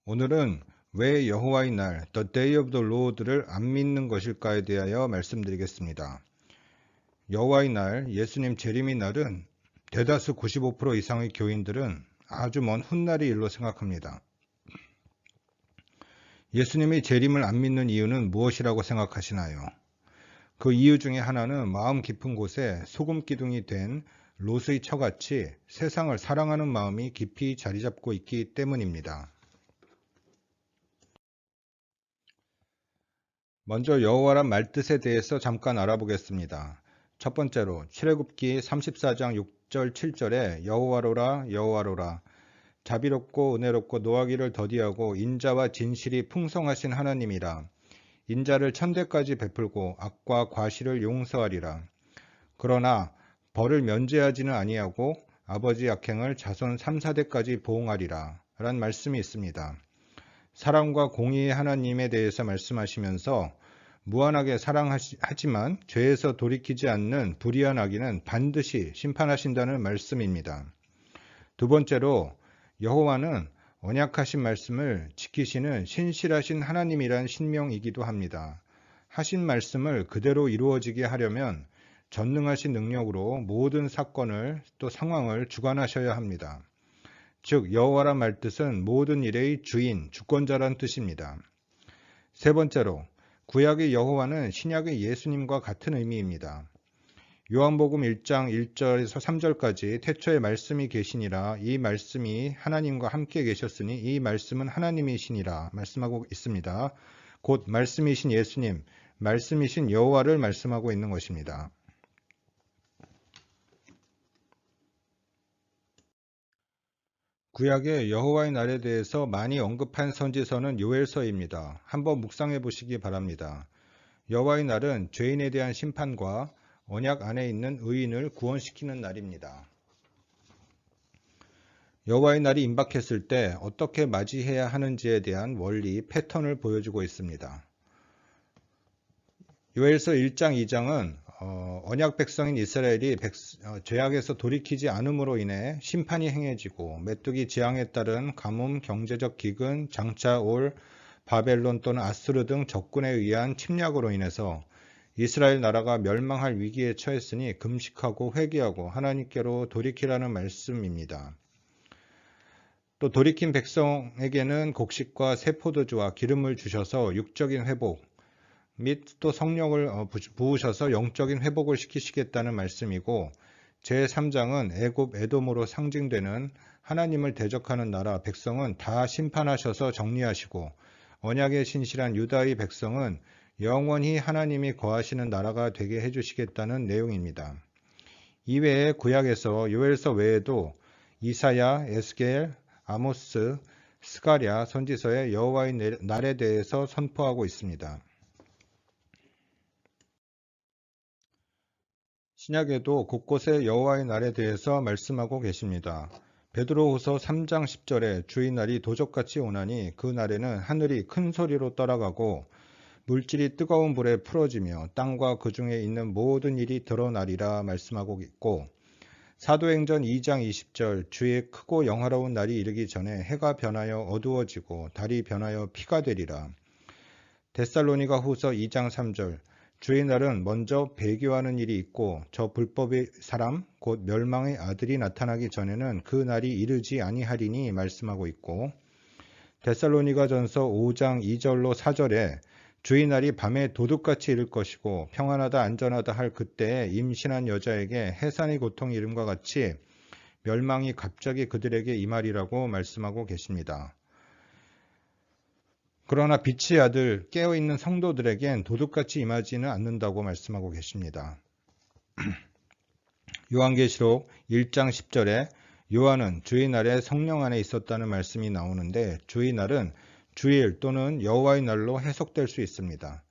오늘은 왜 여호와의 날, The Day of the Lord를 안 믿는 것일까에 대하여 말씀드리겠습니다. 여호와의 날, 예수님 재림의 날은 대다수 95% 이상의 교인들은 아주 먼 훗날의 일로 생각합니다. 예수님의 재림을 안 믿는 이유는 무엇이라고 생각하시나요? 그 이유 중에 하나는 마음 깊은 곳에 소금 기둥이 된 롯의 처같이 세상을 사랑하는 마음이 깊이 자리 잡고 있기 때문입니다. 먼저 여호와란 말뜻에 대해서 잠깐 알아보겠습니다. 첫 번째로 출애굽기 34장 6절 7절에 여호와로라 여호와로라 자비롭고 은혜롭고 노하기를 더디하고 인자와 진실이 풍성하신 하나님이라. 인자를 천대까지 베풀고 악과 과실을 용서하리라. 그러나 벌을 면제하지는 아니하고 아버지 악행을 자손 3, 4대까지 보응하리라 란 말씀이 있습니다. 사랑과 공의의 하나님에 대해서 말씀하시면서 무한하게 사랑하지만 죄에서 돌이키지 않는 불의한 악인은 반드시 심판하신다는 말씀입니다. 두 번째로 여호와는 언약하신 말씀을 지키시는 신실하신 하나님이란 신명이기도 합니다. 하신 말씀을 그대로 이루어지게 하려면 전능하신 능력으로 모든 사건을 또 상황을 주관하셔야 합니다. 즉 여호와란 말뜻은 모든 일의 주인, 주권자란 뜻입니다. 세 번째로 구약의 여호와는 신약의 예수님과 같은 의미입니다. 요한복음 1장 1절에서 3절까지 태초에 말씀이 계시니라 이 말씀이 하나님과 함께 계셨으니 이 말씀은 하나님이시니라 말씀하고 있습니다. 곧 말씀이신 예수님, 말씀이신 여호와를 말씀하고 있는 것입니다. 구약의 여호와의 날에 대해서 많이 언급한 선지서는 요엘서입니다. 한번 묵상해 보시기 바랍니다. 여호와의 날은 죄인에 대한 심판과 언약 안에 있는 의인을 구원시키는 날입니다. 여호와의 날이 임박했을 때 어떻게 맞이해야 하는지에 대한 원리, 패턴을 보여주고 있습니다. 요엘서 1장, 2장은 언약 백성인 이스라엘이 죄악에서 돌이키지 않음으로 인해 심판이 행해지고 메뚜기 재앙에 따른 가뭄, 경제적 기근, 장차 올 바벨론 또는 아수르 등 적군에 의한 침략으로 인해서 이스라엘 나라가 멸망할 위기에 처했으니 금식하고 회개하고 하나님께로 돌이키라는 말씀입니다. 또 돌이킨 백성에게는 곡식과 새 포도주와 기름을 주셔서 육적인 회복 및 또 성령을 부으셔서 영적인 회복을 시키시겠다는 말씀이고 제3장은 애굽 에돔으로 상징되는 하나님을 대적하는 나라 백성은 다 심판하셔서 정리하시고 언약에 신실한 유다의 백성은 영원히 하나님이 거하시는 나라가 되게 해주시겠다는 내용입니다. 이외에 구약에서 요엘서 외에도 이사야, 에스겔, 아모스, 스가랴 선지서에 여호와의 날에 대해서 선포하고 있습니다. 신약에도 곳곳에 여호와의 날에 대해서 말씀하고 계십니다. 베드로후서 3장 10절에 주의 날이 도적같이 오나니 그 날에는 하늘이 큰 소리로 떠나가고 물질이 뜨거운 불에 풀어지며 땅과 그 중에 있는 모든 일이 드러나리라 말씀하고 있고 사도행전 2장 20절 주의 크고 영화로운 날이 이르기 전에 해가 변하여 어두워지고 달이 변하여 피가 되리라. 데살로니가 후서 2장 3절 주의 날은 먼저 배교하는 일이 있고 저 불법의 사람 곧 멸망의 아들이 나타나기 전에는 그 날이 이르지 아니하리니 말씀하고 있고 데살로니가 전서 5장 2절로 4절에 주의 날이 밤에 도둑같이 이를 것이고 평안하다 안전하다 할 그때에 임신한 여자에게 해산의 고통이 이름과 같이 멸망이 갑자기 그들에게 임하리라고 말씀하고 계십니다. 그러나 빛의 아들 깨어있는 성도들에겐 도둑같이 임하지는 않는다고 말씀하고 계십니다. 요한계시록 1장 10절에 요한은 주의 날에 성령 안에 있었다는 말씀이 나오는데 주의 날은 주일 또는 여호와의 날로 해석될 수 있습니다.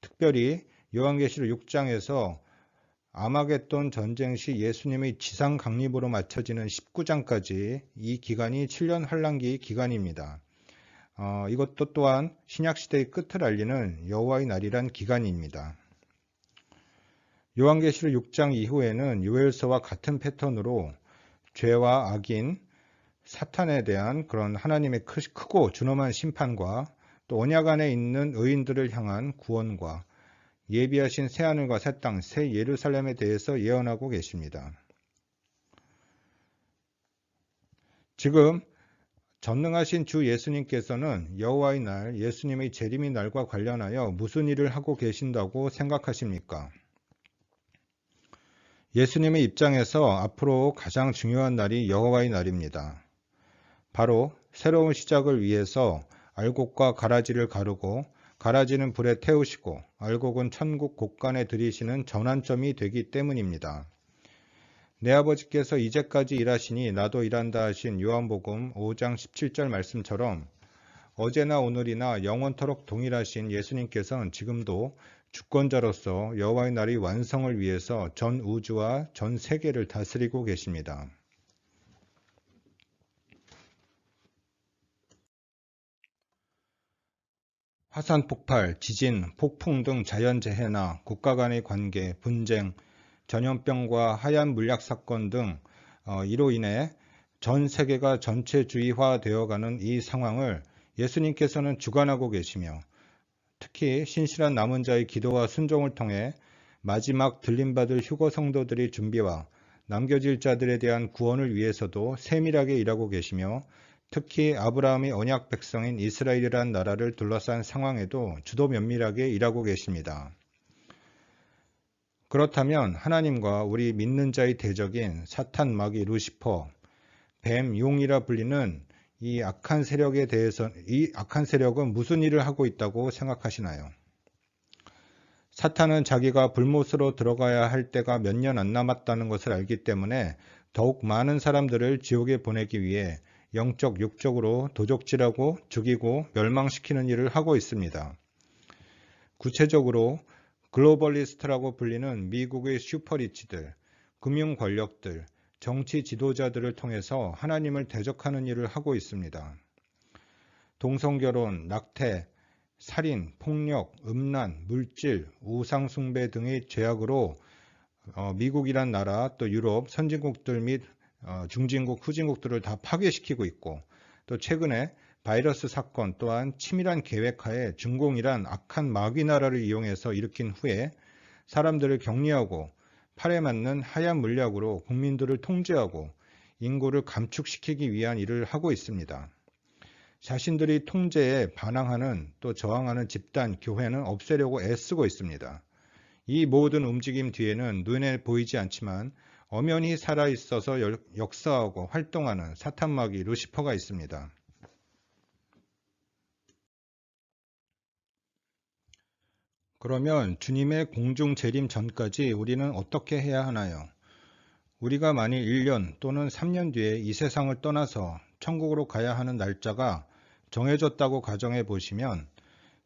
특별히 요한계시록 6장에서 아마겟돈 전쟁 시 예수님의 지상 강림으로 맞춰지는 19장까지 이 기간이 7년 환란기의 기간입니다. 이것도 또한 신약시대의 끝을 알리는 여호와의 날이란 기간입니다. 요한계시록 6장 이후에는 요엘서와 같은 패턴으로 죄와 악인, 사탄에 대한 그런 하나님의 크고 준엄한 심판과 또 언약 안에 있는 의인들을 향한 구원과 예비하신 새하늘과 새 땅, 새 예루살렘에 대해서 예언하고 계십니다. 지금 전능하신 주 예수님께서는 여호와의 날, 예수님의 재림의 날과 관련하여 무슨 일을 하고 계신다고 생각하십니까? 예수님의 입장에서 앞으로 가장 중요한 날이 여호와의 날입니다. 바로 새로운 시작을 위해서 알곡과 가라지를 가르고 가라지는 불에 태우시고 알곡은 천국 곳간에 들이시는 전환점이 되기 때문입니다. 내 아버지께서 이제까지 일하시니 나도 일한다 하신 요한복음 5장 17절 말씀처럼 어제나 오늘이나 영원토록 동일하신 예수님께서는 지금도 주권자로서 여호와의 날의 완성을 위해서 전 우주와 전 세계를 다스리고 계십니다. 화산 폭발, 지진, 폭풍 등 자연재해나 국가 간의 관계, 분쟁, 전염병과 하얀 물약 사건 등 이로 인해 전 세계가 전체주의화 되어가는 이 상황을 예수님께서는 주관하고 계시며 특히 신실한 남은 자의 기도와 순종을 통해 마지막 들림받을 휴거 성도들의 준비와 남겨질 자들에 대한 구원을 위해서도 세밀하게 일하고 계시며 특히 아브라함의 언약 백성인 이스라엘이라는 나라를 둘러싼 상황에도 주도 면밀하게 일하고 계십니다. 그렇다면 하나님과 우리 믿는 자의 대적인 사탄, 마귀, 루시퍼, 뱀, 용이라 불리는 이 악한 세력은 무슨 일을 하고 있다고 생각하시나요? 사탄은 자기가 불못으로 들어가야 할 때가 몇 년 안 남았다는 것을 알기 때문에 더욱 많은 사람들을 지옥에 보내기 위해 영적, 육적으로 도적질하고 죽이고 멸망시키는 일을 하고 있습니다. 구체적으로 글로벌리스트라고 불리는 미국의 슈퍼리치들, 금융 권력들, 정치 지도자들을 통해서 하나님을 대적하는 일을 하고 있습니다. 동성결혼, 낙태, 살인, 폭력, 음란, 물질, 우상숭배 등의 죄악으로 미국이란 나라 또 유럽 선진국들 및 중진국, 후진국들을 다 파괴시키고 있고 또 최근에 바이러스 사건 또한 치밀한 계획하에 중공이란 악한 마귀 나라를 이용해서 일으킨 후에 사람들을 격리하고 팔에 맞는 하얀 물약으로 국민들을 통제하고 인구를 감축시키기 위한 일을 하고 있습니다. 자신들이 통제에 반항하는 또 저항하는 집단, 교회는 없애려고 애쓰고 있습니다. 이 모든 움직임 뒤에는 눈에 보이지 않지만 엄연히 살아있어서 역사하고 활동하는 사탄 마귀 루시퍼가 있습니다. 그러면 주님의 공중 재림 전까지 우리는 어떻게 해야 하나요? 우리가 만일 1년 또는 3년 뒤에 이 세상을 떠나서 천국으로 가야 하는 날짜가 정해졌다고 가정해 보시면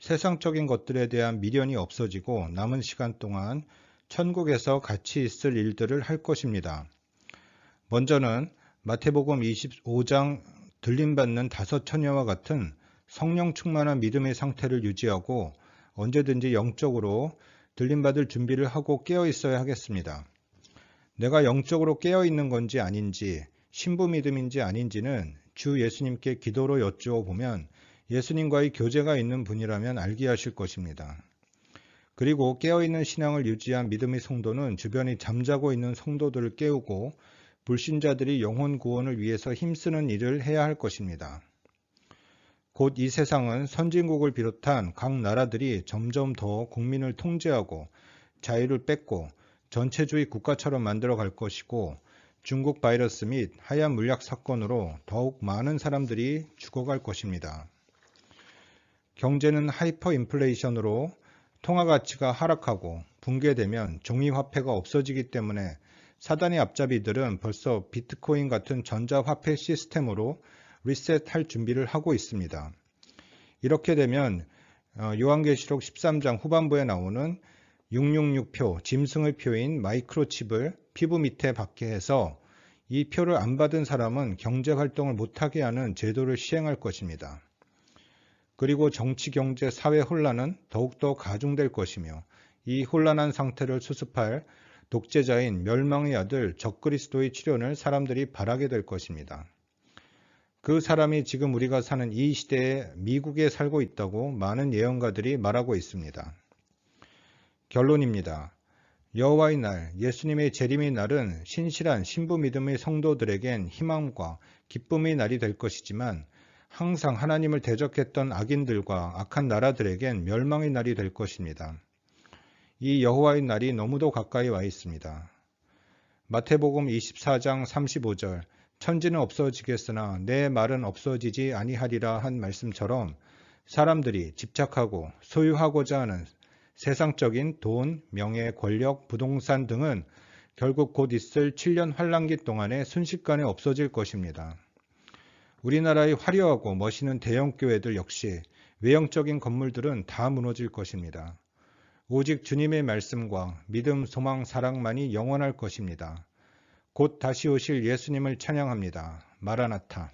세상적인 것들에 대한 미련이 없어지고 남은 시간 동안 천국에서 같이 있을 일들을 할 것입니다. 먼저는 마태복음 25장 들림받는 5처녀와 같은 성령 충만한 믿음의 상태를 유지하고 언제든지 영적으로 들림받을 준비를 하고 깨어 있어야 하겠습니다. 내가 영적으로 깨어 있는 건지 아닌지 신부 믿음인지 아닌지는 주 예수님께 기도로 여쭈어 보면 예수님과의 교제가 있는 분이라면 알게 하실 것입니다. 그리고 깨어있는 신앙을 유지한 믿음의 성도는 주변에 잠자고 있는 성도들을 깨우고 불신자들이 영혼 구원을 위해서 힘쓰는 일을 해야 할 것입니다. 곧 이 세상은 선진국을 비롯한 각 나라들이 점점 더 국민을 통제하고 자유를 뺏고 전체주의 국가처럼 만들어 갈 것이고 중국 바이러스 및 하얀 물약 사건으로 더욱 많은 사람들이 죽어갈 것입니다. 경제는 하이퍼 인플레이션으로 통화 가치가 하락하고 붕괴되면 종이화폐가 없어지기 때문에 사단의 앞잡이들은 벌써 비트코인 같은 전자화폐 시스템으로 리셋할 준비를 하고 있습니다. 이렇게 되면 요한계시록 13장 후반부에 나오는 666표, 짐승의 표인 마이크로칩을 피부 밑에 받게 해서 이 표를 안 받은 사람은 경제활동을 못하게 하는 제도를 시행할 것입니다. 그리고 정치, 경제, 사회 혼란은 더욱더 가중될 것이며 이 혼란한 상태를 수습할 독재자인 멸망의 아들 적그리스도의 출현을 사람들이 바라게 될 것입니다. 그 사람이 지금 우리가 사는 이 시대에 미국에 살고 있다고 많은 예언가들이 말하고 있습니다. 결론입니다. 여호와의 날, 예수님의 재림의 날은 신실한 신부 믿음의 성도들에겐 희망과 기쁨의 날이 될 것이지만 항상 하나님을 대적했던 악인들과 악한 나라들에겐 멸망의 날이 될 것입니다. 이 여호와의 날이 너무도 가까이 와 있습니다. 마태복음 24장 35절 천지는 없어지겠으나 내 말은 없어지지 아니하리라 한 말씀처럼 사람들이 집착하고 소유하고자 하는 세상적인 돈, 명예, 권력, 부동산 등은 결국 곧 있을 7년 환란기 동안에 순식간에 없어질 것입니다. 우리나라의 화려하고 멋있는 대형 교회들 역시 외형적인 건물들은 다 무너질 것입니다. 오직 주님의 말씀과 믿음, 소망, 사랑만이 영원할 것입니다. 곧 다시 오실 예수님을 찬양합니다. 마라나타.